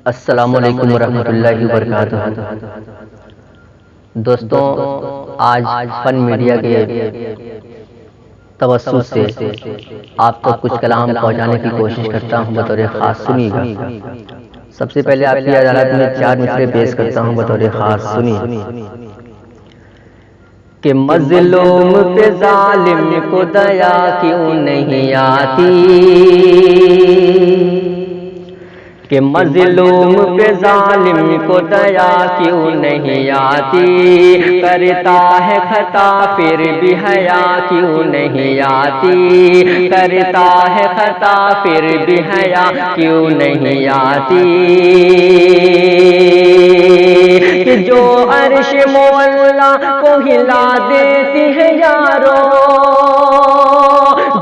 السلام علیکم ورحمۃ اللہ وبرکاتہ۔ دوستوں، آج فن میڈیا کے توسط سے آپ تک کچھ کلام پہنچانے کی کوشش کرتا ہوں بطور خاص، سنیے گا۔ سب سے پہلے آپ کی عدالت میں 4 مصرے پیش کرتا ہوں بطور خاص، سنیے کہ مظلوم پہ ظالم کو دیا کیوں نہیں آتی، کہ مظلوم پہ ظالم کو دیا کیوں نہیں آتی، کرتا ہے خطا پھر بھی حیا کیوں نہیں آتی، کرتا ہے خطا پھر بھی حیا کیوں نہیں آتی، کہ جو عرش مولا کو ہلا دیتی ہے یارو،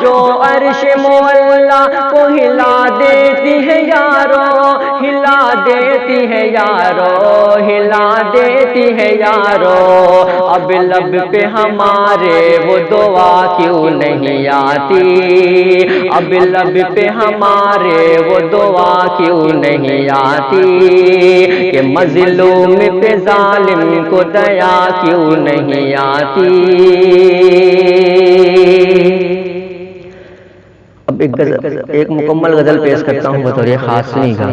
جو عرش مولا کو ہلا دیتی ہے یارو، ہلا دیتی ہے یارو، ہلا دیتی ہے یارو، اب لب پہ ہمارے وہ دعا کیوں نہیں آتی، اب لب پہ ہمارے وہ دعا کیوں نہیں آتی، کہ مظلوم پہ ظالم کو دیا کیوں نہیں آتی۔ اب ایک مکمل غزل پیش کرتا ہوں بطور خاص، سنیے گا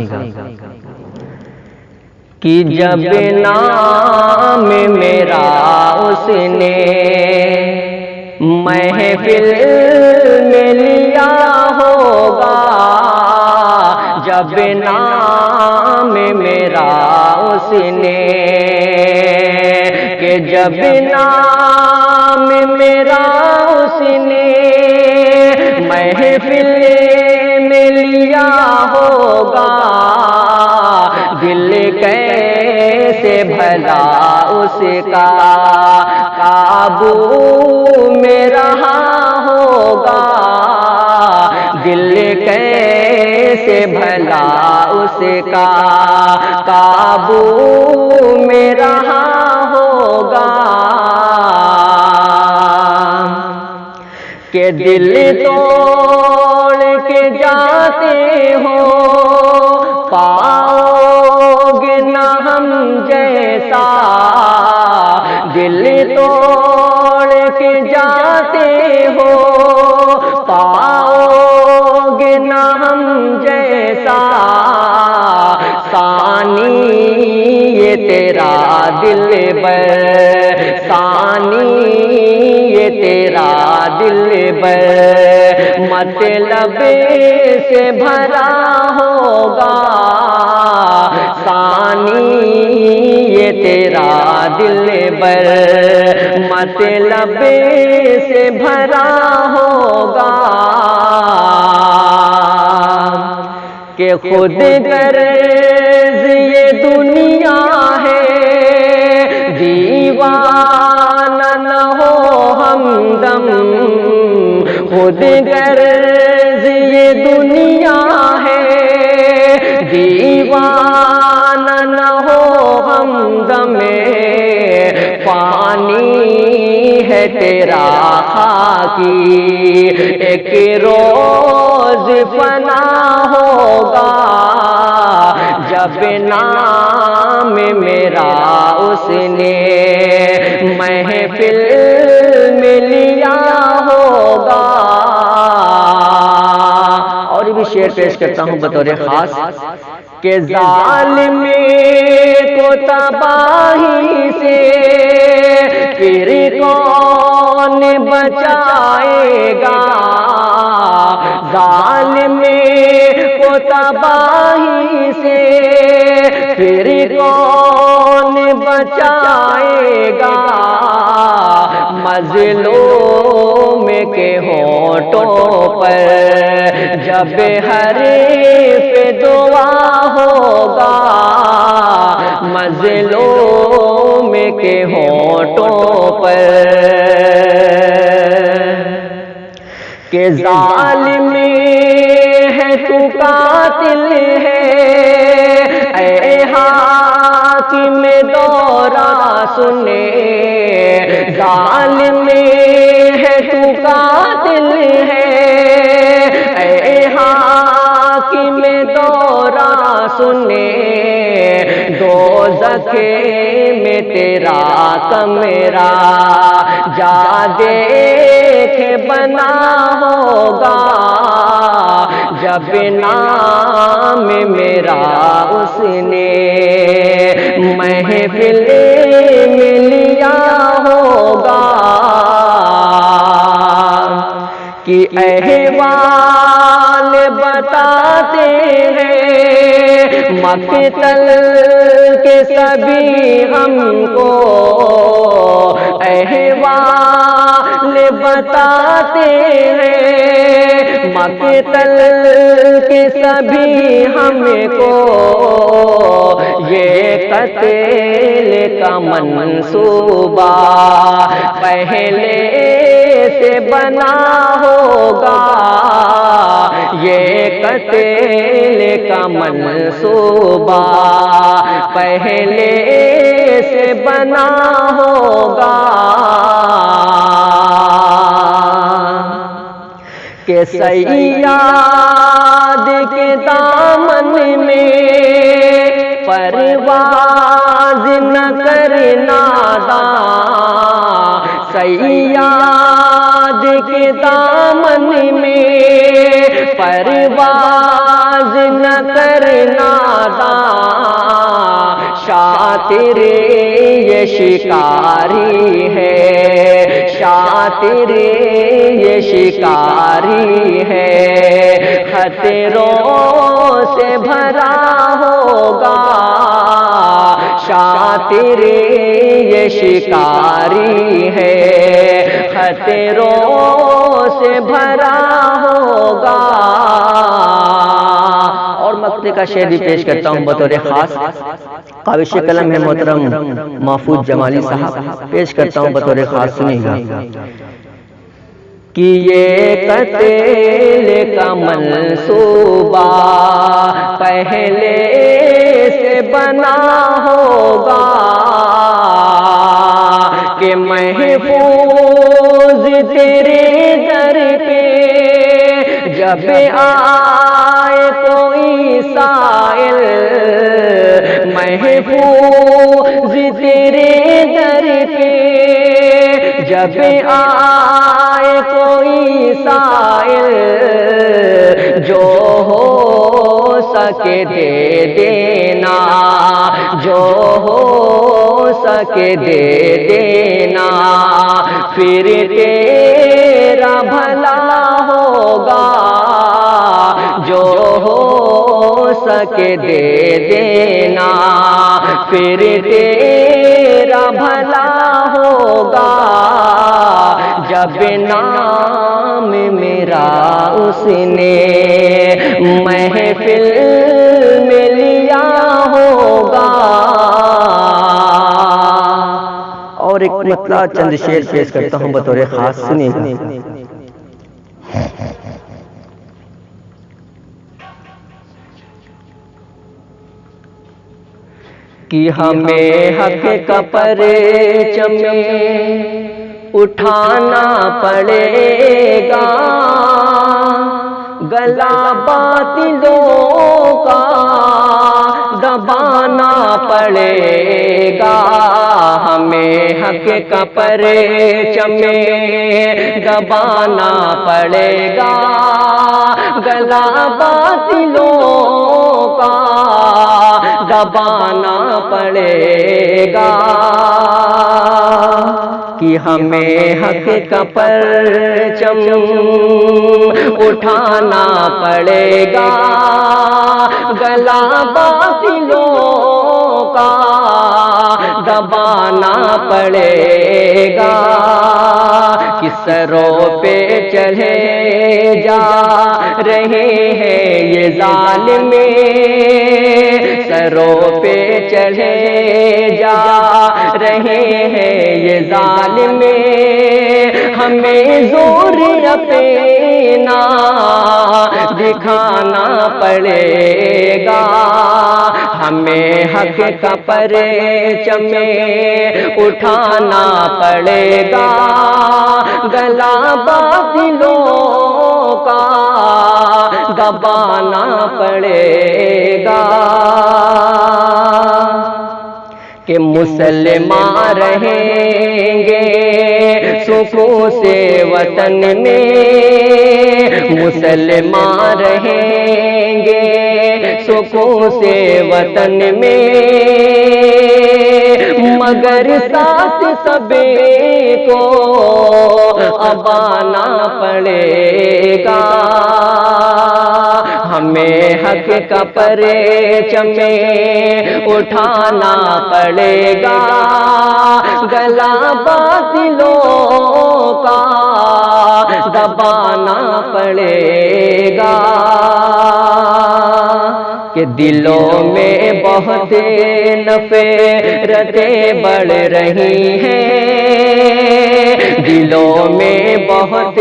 کہ جب نام میرا اس نے محفل میں لیا ہوگا، جب نام میرا اس نے، کہ جب نام میرا اس نے محفل میں لیا ہوگا، دل کیسے بھلا اس کا قابو میں رہا ہوگا، دل کیسے بھلا اس کا قابو میں رہا ہوگا، کہ دل توڑ کے جاتے ہو پاؤ گے نہ ہم جیسا، دل توڑ کے جاتے ہو پاؤ گے نہ ہم جیسا، ثانی یہ تیرا دل بر، ثانی یہ تیرا دل بر مطلب سے بھرا ہوگا، ثانی یہ تیرا دل بر مطلب سے بھرا ہوگا، کہ خود غرض یہ دنیا ہے دیوانہ نہ ہو ہمدم، خود غرض یہ دنیا ہے دیوانہ نہ ہو ہمدم، پانی ہے تیرا خاکی ایک روز فنا ہوگا، جب نام میرا اس نے محفل میں لیا ہوگا۔ اور یہ بھی شعر پیش کرتا ہوں بطور خاص، کہ ظالم کو تباہی سے پھر کون بچائے گا، ظالم کو تباہی سے پھر کون بچائے گا، مظلوم کے ہونٹوں پر جب حریف دعا ہوگا، مظلوم کے ہونٹوں پر، کہ ظالم ہے تو قاتل ہے، اے حاکم دورہ سنے، ظالم ہے تو قاتل ہے، اے حاکم دورہ سنے، دوزخ میں تیرا کمرہ جا دیکھ بنا ہوگا، جب نام میرا اس نے محفل میں لیا ہوگا، کہ احوال بتاتے ہیں مقتل کے سبھی ہم کو، احوال بتاتے ہیں مقتل کے سبھی ہم کو، یہ قتل کا منصوبہ پہلے سے بنا ہوگا، یہ قتل کا منصوبہ پہلے سے بنا ہوگا، کہ صیاد کے دامن میں پرواز نہ کرنا داں، صیاد کے دامن میں پرواز نہ کرنا داں، شاطر یہ شکاری ہے، شاطر یہ شکاری ہے، خطروں سے بھرا ہوگا، شاطر یہ شکاری ہے، خطروں سے بھرا ہوگا۔ اور مقطع کا شعر بھی پیش کرتا ہوں بطور خاص، قابش قلم ہے محترم محفوظ جمالی صاحب، پیش کرتا ہوں بطور خاص، سنیے گا کہ یہ قتل کا منصوبہ پہلے سے بنا ہوگا، کہ محفوظ تیرے در پہ جب آئے کوئی سائل، محفوظ تیرے در پہ جب آئے کوئی سائل، جو ہو سکے دے دینا، جو ہو سکے دے دینا، پھر تیرا بھلا ہوگا، جو ہو سکے دے دینا، پھر تیرا بھلا ہوگا، جب نام میرا اس نے محفل میں لیا ہوگا۔ اور ایک مطلع چند شعر پیش کرتا ہوں بطور خاص، سنیے گا کہ ہمیں حق کا پرچم اٹھانا پڑے گا، گلا باطلوں کا دبانا پڑے گا، ہمیں حق کا پرچم دبانا پڑے گا، گلا باطلوں کا دبانا پڑے گا، کہ ہمیں حق کا پرچم اٹھانا پڑے گا، گلا باطلوں کا دبانا پڑے گا، کہ سروں پہ چڑھے جا رہے ہیں یہ ظالم، سروں پہ چڑھے جا رہے ہیں یہ ظالم، ہمیں زور اپنا دکھانا پڑے گا، ہمیں حق کا پرچم اٹھانا پڑے گا، گلا باطلوں کا دبانا پڑے گا، کہ مسلمان رہیں گے سکون سے وطن میں، مسلمان رہیں گے سکون سے وطن میں، مگر ساتھ سبھی کو ابانا پڑے گا، ہمیں حق کا پرچم اٹھانا پڑے گا، گلا باطلوں کا دبانا پڑے گا، کہ دلوں میں بہت نفرتیں بڑھ رہی ہیں، دلوں میں بہت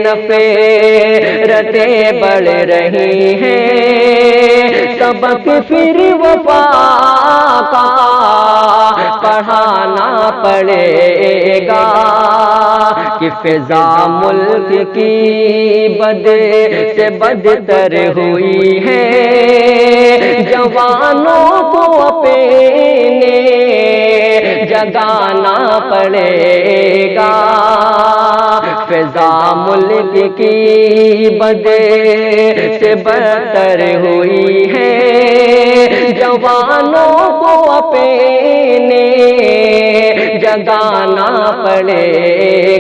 نفرتیں بڑھ رہی ہیں، سبق پھر وفا کا پڑھانا پڑے گا، کہ فضا ملک کی بد سے بدتر ہوئی ہے، جوانوں کو اپنے جگانا پڑے گا، فضا ملک کی بد سے بدتر ہوئی ہے، جوانوں کو اپنے جگانا پڑے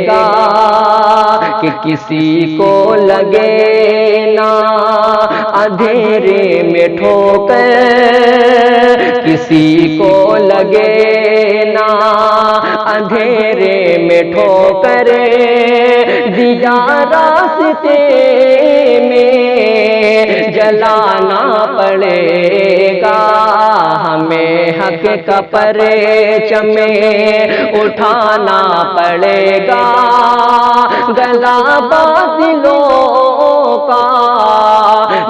گا، کہ کسی کو لگے نہ اندھیرے میں ٹھوکر، کسی کو لگے نہ اندھیرے میں ٹھوکر، دیا راستے میں جلانا پڑے گا، ہمیں حق کا پرچم اٹھانا پڑے گا، گلا باطلوں کا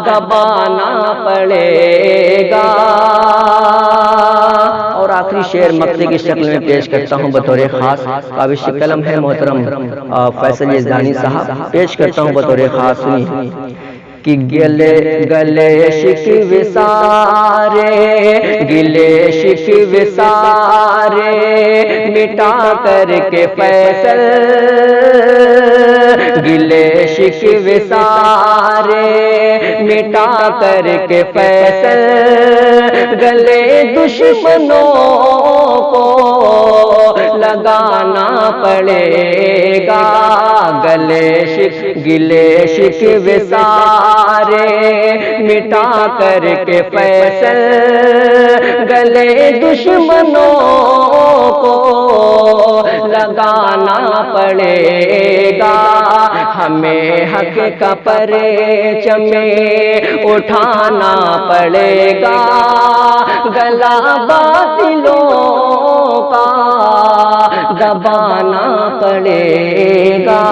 دبانا پڑے گا۔ اور آخری شعر مقطع کی شکل میں پیش کرتا ہوں بطور خاص، کاوش قلم ہے محترم فیصل یزدانی صاحب، پیش کرتا ہوں بطور خاص، سنیے کہ گلے گلے شکوے سارے، گلے شکوے سارے مٹا کر کے فیصل، گلے شکوے سارے مٹا کر کے فیصل، گلے دشمنوں کو لگانا پڑے گا، گلے شکوے سارے مٹا کر کے فیصل، گلے دشمنوں کو لگانا پڑے گا، ہمیں حق کا پرچم اٹھانا پڑے گا، گلا باطلوں کا دبانا پڑے گا،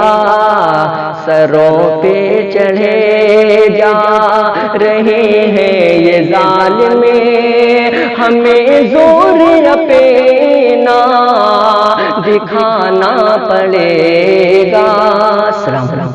سروں پہ چڑھے جا رہے ہیں یہ ظالم، ہمیں زور اپنا دکھانا پڑے گا۔ السلام علیکم۔